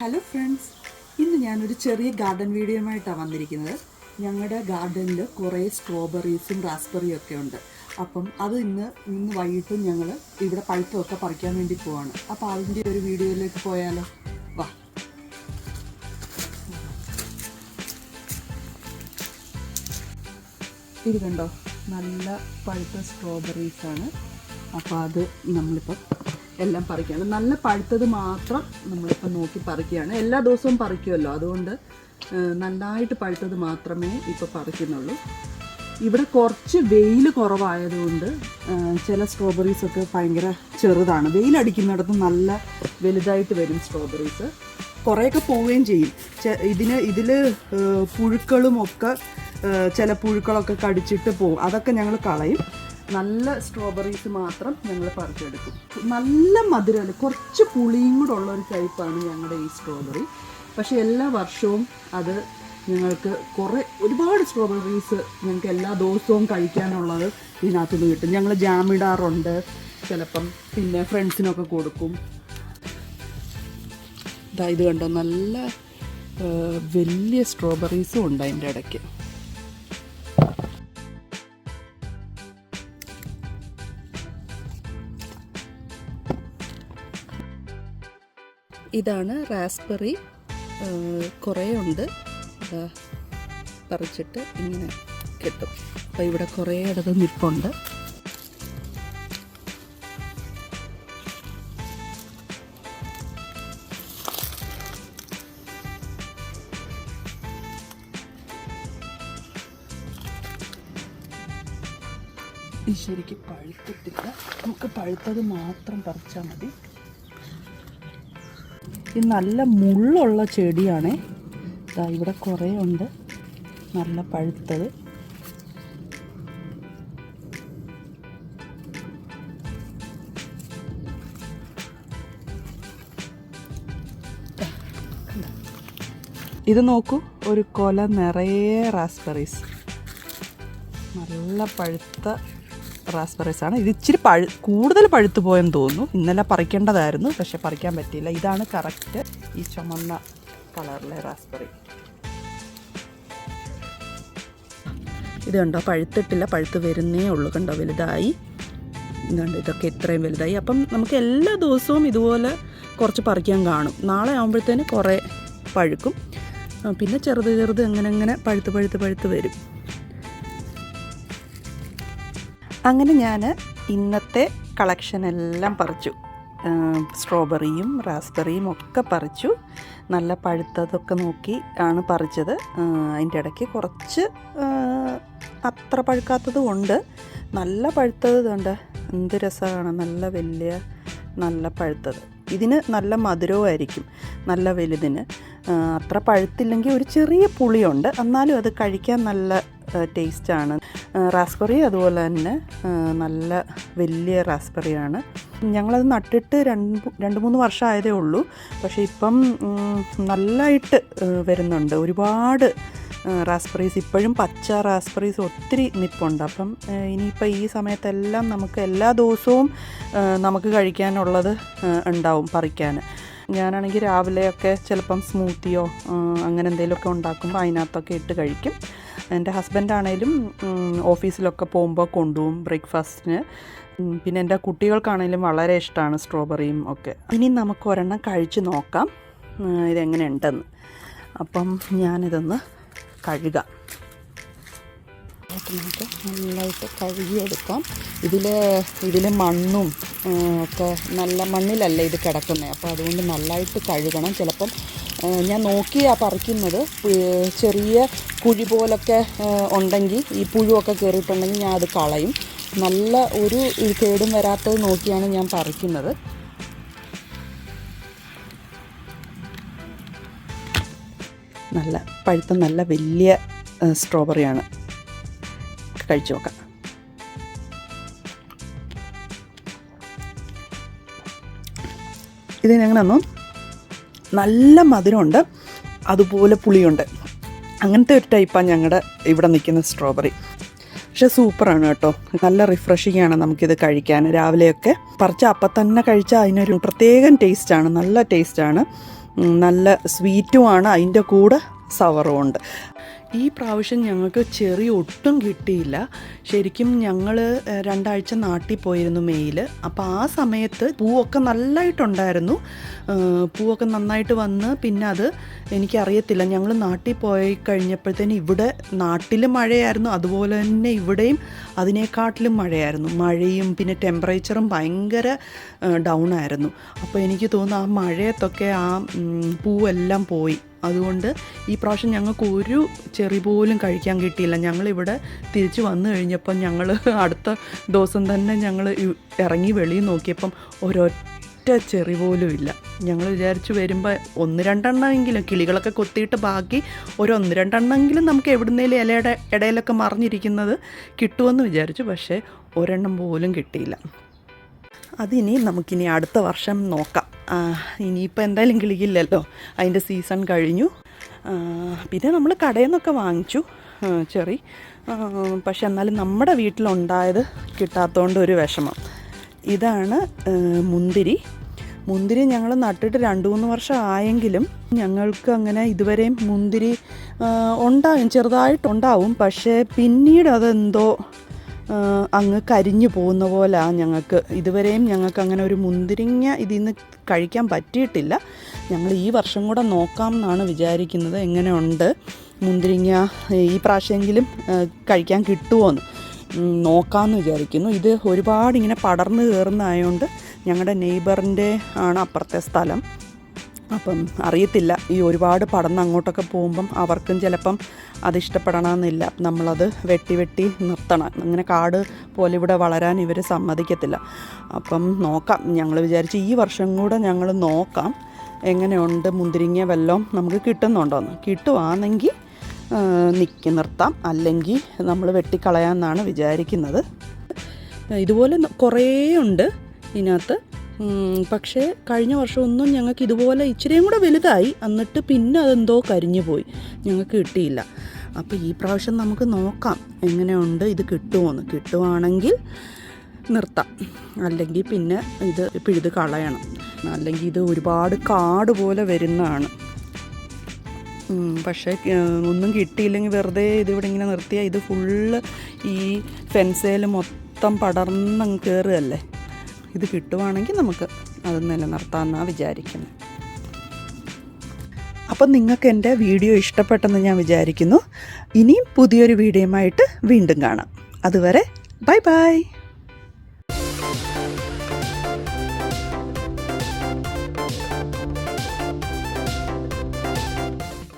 Hello friends, ഇന്ന് ഞാനൊരു ചെറിയ ഗാർഡൻ വീഡിയോയുമായിട്ടാണ് വന്നിരിക്കുന്നത്. ഞങ്ങളുടെ ഗാർഡനിൽ കുറേ സ്ട്രോബെറീസും റാസ്ബെറിയും ഒക്കെ ഉണ്ട്. അപ്പം അത് ഇന്ന് വൈകിട്ട് ഞങ്ങൾ ഇവിടെ പഴുത്തമൊക്കെ പറിക്കാൻ വേണ്ടി പോവാണ്. അപ്പോൾ അതിൻ്റെ ഒരു വീഡിയോയിലേക്ക് പോയാലോ? വാ. ഇത് കണ്ടോ, നല്ല പഴുത്ത സ്ട്രോബെറീസാണ്. അപ്പോൾ അത് നമ്മളിപ്പോൾ എല്ലാം പറിക്കുകയാണ്. നല്ല പഴുത്തത് മാത്രം നമ്മളിപ്പോൾ നോക്കി പറിക്കുകയാണ്. എല്ലാ ദിവസവും പറിക്കുമല്ലോ, അതുകൊണ്ട് നന്നായിട്ട് പഴുത്തത് മാത്രമേ ഇപ്പോൾ പറിക്കുന്നുള്ളൂ. ഇവിടെ കുറച്ച് വെയിൽ കുറവായതുകൊണ്ട് ചില സ്ട്രോബെറീസൊക്കെ ഭയങ്കര ചെറുതാണ്. വെയിലടിക്കുന്നിടത്ത് നല്ല വലുതായിട്ട് വരും സ്ട്രോബെറീസ്. കുറേയൊക്കെ പോവുകയും ചെയ്യും. ഇതിൽ പുഴുക്കളും ഒക്കെ ചില പുഴുക്കളൊക്കെ കടിച്ചിട്ട് പോവും. അതൊക്കെ ഞങ്ങൾ കളയും. നല്ല സ്ട്രോബെറീസ് മാത്രം ഞങ്ങൾ പറിച്ചെടുക്കും. നല്ല മധുരമല്ല, കുറച്ച് പുളിയും കൂടെ ഉള്ളൊരു ടൈപ്പാണ് ഞങ്ങളുടെ ഈ സ്ട്രോബെറി. പക്ഷേ എല്ലാ വർഷവും അത് ഞങ്ങൾക്ക് ഒരുപാട് സ്ട്രോബെറീസ് ഞങ്ങൾക്ക് എല്ലാ ദിവസവും കഴിക്കാനുള്ളത് ഇതിനകത്തുനിന്ന് കിട്ടും. ഞങ്ങൾ ജാമിടാറുണ്ട് ചിലപ്പം, പിന്നെ ഫ്രണ്ട്സിനൊക്കെ കൊടുക്കും. ഇത് കണ്ടോ, നല്ല വലിയ സ്ട്രോബെറീസും ഉണ്ട് അതിൻ്റെ ഇടയ്ക്ക്. ഇതാണ് റാസ്ബെറി. കുറേ ഉണ്ട്, പറിച്ചിട്ട് ഇങ്ങനെ കിട്ടും. അപ്പോൾ ഇവിടെ കുറേ ഇടത് നിൽപ്പുണ്ട്. ഈ ശരിക്കും പഴുത്തിട്ടില്ല, നമുക്ക് പഴുത്തത് മാത്രം പറിച്ചാൽ മതി. ഇത് നല്ല മുള്ളുള്ള ചെടിയാണേ. ഇവിടെ കുറേ ഉണ്ട് നല്ല പഴുത്തത്. ഇത് നോക്കൂ, ഒരു കൊല നിറയെ റാസ്ബെറീസ്, നല്ല പഴുത്ത റാസ്ബെറീസാണ്. ഇത് ഇച്ചിരി കൂടുതൽ പഴുത്തു പോയെന്ന് തോന്നുന്നു. ഇന്നലെ പറിക്കേണ്ടതായിരുന്നു, പക്ഷെ പറിക്കാൻ പറ്റിയില്ല. ഇതാണ് കറക്റ്റ് ഈ ചുമന്ന കളറിലെ റാസ്ബെറി. ഇത് കണ്ടോ, പഴുത്തിട്ടില്ല, പഴുത്ത് വരുന്നേ ഉള്ളൂ. കണ്ടോ, വലുതായി. ഇതുണ്ട്, ഇതൊക്കെ ഇത്രയും വലുതായി. അപ്പം നമുക്ക് എല്ലാ ദിവസവും ഇതുപോലെ കുറച്ച് പറിക്കാൻ കാണും. നാളെ ആകുമ്പോഴത്തേന് കുറേ പഴുക്കും. പിന്നെ ചെറുത് അങ്ങനെ പഴുത്ത് വരും. അങ്ങനെ ഞാൻ ഇന്നത്തെ കളക്ഷൻ എല്ലാം പറിച്ചു. സ്ട്രോബെറിയും റാസ്ബെറിയും ഒക്കെ പറിച്ചു. നല്ല പഴുത്തതൊക്കെ നോക്കി ആണ് പറിച്ചത്. അതിൻ്റെ ഇടയ്ക്ക് കുറച്ച് അത്ര പഴുക്കാത്തതും ഉണ്ട്. നല്ല പഴുത്തത് കണ്ട് എന്ത് രസമാണ്, നല്ല വലിയ നല്ല പഴുത്തത്. ഇതിന് നല്ല മധുരവുമായിരിക്കും, നല്ല വലുതിന്. അത്ര പഴുത്തില്ലെങ്കിൽ ഒരു ചെറിയ പുളിയുണ്ട്, എന്നാലും അത് കഴിക്കാൻ നല്ല ടേസ്റ്റാണ്. റാസ്ബെറി അതുപോലെ തന്നെ നല്ല വലിയ റാസ്ബെറിയാണ്. ഞങ്ങളത് നട്ടിട്ട് 2-3 വർഷമായതേ ഉള്ളൂ. പക്ഷേ ഇപ്പം നല്ലതായിട്ട് വരുന്നുണ്ട്. ഒരുപാട് റാസ്ബെറീസ്, ഇപ്പോഴും പച്ച റാസ്ബെറീസ് ഒത്തിരി നിൽപ്പുണ്ട്. അപ്പം ഇനിയിപ്പോൾ ഈ സമയത്തെല്ലാം നമുക്ക് എല്ലാ ദിവസവും നമുക്ക് കഴിക്കാനുള്ളത് ഉണ്ടാവും പറിക്കാൻ. ഞാനാണെങ്കിൽ രാവിലെയൊക്കെ ചിലപ്പം സ്മൂത്തിയോ അങ്ങനെ എന്തെങ്കിലുമൊക്കെ ഉണ്ടാക്കുമ്പോൾ അതിനകത്തൊക്കെ ഇട്ട് കഴിക്കും. എൻ്റെ ഹസ്ബൻഡാണേലും ഓഫീസിലൊക്കെ പോകുമ്പോൾ കൊണ്ടുപോകും ബ്രേക്ക്ഫാസ്റ്റിന്. പിന്നെ എൻ്റെ കുട്ടികൾക്കാണേലും വളരെ ഇഷ്ടമാണ് സ്ട്രോബെറിയും ഒക്കെ. ഇനി നമുക്ക് ഒരെണ്ണം കഴിച്ച് നോക്കാം ഇതെങ്ങനെ ഉണ്ടെന്ന്. അപ്പം ഞാനിതൊന്ന് കഴുകാം. നമുക്ക് നല്ലതായിട്ട് കഴുകിയെടുക്കാം. ഇതിൽ മണ്ണും ഒക്കെ നല്ല മണ്ണിലല്ല ഇത് കിടക്കുന്നത്. അപ്പോൾ അതുകൊണ്ട് നല്ലതായിട്ട് കഴുകണം. ചിലപ്പം ഞാൻ നോക്കിയാ പറിക്കുന്നത്, ചെറിയ കുഴി പോലൊക്കെ ഉണ്ടെങ്കിൽ, ഈ പുഴുവൊക്കെ കയറിയിട്ടുണ്ടെങ്കിൽ ഞാൻ അത് കളയും. നല്ല ഒരു കേടും വരാത്തത് നോക്കിയാണ് ഞാൻ പറിക്കുന്നത്. നല്ല പഴുത്ത നല്ല വലിയ സ്ട്രോബെറിയാണ്. കഴിച്ചു നോക്കാം. ഇതിനെങ്ങനെയൊന്നു നല്ല മധുരമുണ്ട്, അതുപോലെ പുളിയുണ്ട്. അങ്ങനത്തെ ഒരു ടൈപ്പാണ് ഞങ്ങളുടെ ഇവിടെ നിൽക്കുന്ന സ്ട്രോബെറി. പക്ഷെ സൂപ്പറാണ് കേട്ടോ, നല്ല റിഫ്രഷിംഗ് ആണ് നമുക്കിത് കഴിക്കാൻ. രാവിലെയൊക്കെ പറിച്ച അപ്പം തന്നെ കഴിച്ചാൽ അതിനൊരു പ്രത്യേകം ടേസ്റ്റാണ്, നല്ല ടേസ്റ്റാണ്. നല്ല സ്വീറ്റുമാണ്, അതിൻ്റെ കൂടെ സവറും ഉണ്ട്. ഈ പ്രാവശ്യം ഞങ്ങൾക്ക് ചെറി ഒട്ടും കിട്ടിയില്ല. ശരിക്കും ഞങ്ങൾ 2 ആഴ്ച നാട്ടിൽ പോയിരുന്നു മെയ്യിൽ. അപ്പോൾ ആ സമയത്ത് പൂവൊക്കെ നല്ലതായിട്ടുണ്ടായിരുന്നു. പൂവൊക്കെ നന്നായിട്ട് വന്ന് പിന്നെ അത് എനിക്കറിയത്തില്ല, ഞങ്ങൾ നാട്ടിൽ പോയി കഴിഞ്ഞപ്പോഴത്തേന് ഇവിടെ നാട്ടിൽ മഴയായിരുന്നു, അതുപോലെ തന്നെ ഇവിടെയും അതിനേക്കാട്ടിലും മഴയായിരുന്നു. മഴയും പിന്നെ ടെമ്പറേച്ചറും ഭയങ്കര ഡൗൺ ആയിരുന്നു. അപ്പോൾ എനിക്ക് തോന്നുന്നു ആ മഴയത്തൊക്കെ ആ പൂവെല്ലാം പോയി. അതുകൊണ്ട് ഈ പ്രാവശ്യം ഞങ്ങൾക്ക് ഒരു ചെറി പോലും കഴിക്കാൻ കിട്ടിയില്ല. ഞങ്ങളിവിടെ തിരിച്ച് വന്നു കഴിഞ്ഞപ്പം ഞങ്ങൾ അടുത്ത ദിവസം തന്നെ ഞങ്ങൾ ഇറങ്ങി വെളിയിൽ നോക്കിയപ്പം ഒരൊറ്റ ചെറി പോലും ഇല്ല. ഞങ്ങൾ വിചാരിച്ചു വരുമ്പോൾ 1-2 എണ്ണമെങ്കിലും, കിളികളൊക്കെ കൊത്തിയിട്ട് ബാക്കി ഒരു 1-2 എണ്ണമെങ്കിലും നമുക്ക് എവിടുന്നേലും ഇലയുടെ ഇടയിലൊക്കെ മറിഞ്ഞിരിക്കുന്നത് കിട്ടുമെന്ന് വിചാരിച്ചു. പക്ഷേ ഒരെണ്ണം പോലും കിട്ടിയില്ല. അതിനി നമുക്കിനി അടുത്ത വർഷം നോക്കാം. ഇനിയിപ്പോൾ എന്തായാലും കിളിക്കില്ലല്ലോ, അതിൻ്റെ സീസൺ കഴിഞ്ഞു. പിന്നെ നമ്മൾ കടയിൽ നിന്നൊക്കെ വാങ്ങിച്ചു ചെറി. പക്ഷെ എന്നാലും നമ്മുടെ വീട്ടിലുണ്ടായത് കിട്ടാത്തതുകൊണ്ട് ഒരു വിഷമം. ഇതാണ് മുന്തിരി. ഞങ്ങൾ നട്ടിട്ട് 2-3 വർഷം ആയെങ്കിലും ഞങ്ങൾക്ക് അങ്ങനെ ഇതുവരെയും മുന്തിരി ഉണ്ടാകും, ചെറുതായിട്ടുണ്ടാവും. പക്ഷേ പിന്നീട് അതെന്തോ അങ്ങ് കരിഞ്ഞു പോകുന്ന പോലെയാണ്. ഇതുവരെയും ഞങ്ങൾക്ക് അങ്ങനെ ഒരു മുന്തിരിങ്ങ ഇതിൽ നിന്ന് കഴിക്കാൻ പറ്റിയിട്ടില്ല. ഞങ്ങൾ ഈ വർഷം കൂടെ നോക്കാം എന്നാണ് വിചാരിക്കുന്നത്. എങ്ങനെയുണ്ട് മുന്തിരിങ്ങ ഈ പ്രാവശ്യമെങ്കിലും കഴിക്കാൻ കിട്ടുമോയെന്ന് നോക്കാമെന്ന് വിചാരിക്കുന്നു. ഇത് ഒരുപാട് ഇങ്ങനെ പടർന്ന് കയറുന്നതായതുകൊണ്ട് ഞങ്ങളുടെ നെയ്ബറിൻ്റെ ആണ് അപ്പുറത്തെ സ്ഥലം. അപ്പം അറിയത്തില്ല, ഈ ഒരുപാട് പടർന്ന് അങ്ങോട്ടൊക്കെ പോകുമ്പം അവർക്കും ചിലപ്പം അതിഷ്ടപ്പെടണമെന്നില്ല. നമ്മളത് വെട്ടി നിർത്തണം. അങ്ങനെ കാട് പോലെ ഇവിടെ വളരാൻ ഇവർ സമ്മതിക്കത്തില്ല. അപ്പം നോക്കാം, ഞങ്ങൾ വിചാരിച്ച് ഈ വർഷം കൂടെ ഞങ്ങൾ നോക്കാം എങ്ങനെയുണ്ട് മുന്തിരിങ്ങ വല്ലതും നമുക്ക് കിട്ടുന്നുണ്ടോയെന്ന്. കിട്ടുവാണെങ്കിൽ നിർത്താം, അല്ലെങ്കിൽ നമ്മൾ വെട്ടിക്കളയാമെന്നാണ് വിചാരിക്കുന്നത്. ഇതുപോലെ കുറേ ഉണ്ട് ഇതിനകത്ത്. പക്ഷേ കഴിഞ്ഞ വർഷമൊന്നും ഞങ്ങൾക്ക് ഇതുപോലെ ഇച്ചിരിയും കൂടെ വലുതായി, എന്നിട്ട് പിന്നെ അതെന്തോ കരിഞ്ഞു പോയി, ഞങ്ങൾക്ക് കിട്ടിയില്ല. അപ്പോൾ ഈ പ്രാവശ്യം നമുക്ക് നോക്കാം എങ്ങനെയുണ്ട്, ഇത് കിട്ടുമോയെന്ന്. കിട്ടുവാണെങ്കിൽ നിർത്താം, അല്ലെങ്കിൽ പിന്നെ ഇത് പിഴുത് കളയണം. അല്ലെങ്കിൽ ഇത് ഒരുപാട് കാട് പോലെ വരുന്നതാണ്. പക്ഷേ ഒന്നും കിട്ടിയില്ലെങ്കിൽ വെറുതെ ഇതിവിടെ ഇങ്ങനെ നിർത്തിയാൽ ഇത് ഫുള്ള് ഈ ഫെൻസേൽ മൊത്തം പടർന്നങ്ങ് കയറുകയല്ലേ. ഇത് കിട്ടുവാണെങ്കിൽ നമുക്ക് അത് നിലനിർത്താമെന്നാണ് വിചാരിക്കുന്നത്. അപ്പം നിങ്ങൾക്ക് എൻ്റെ വീഡിയോ ഇഷ്ടപ്പെട്ടെന്ന് ഞാൻ വിചാരിക്കുന്നു. ഇനിയും പുതിയൊരു വീഡിയോയുമായിട്ട് വീണ്ടും കാണാം. അതുവരെ ബൈ ബൈ.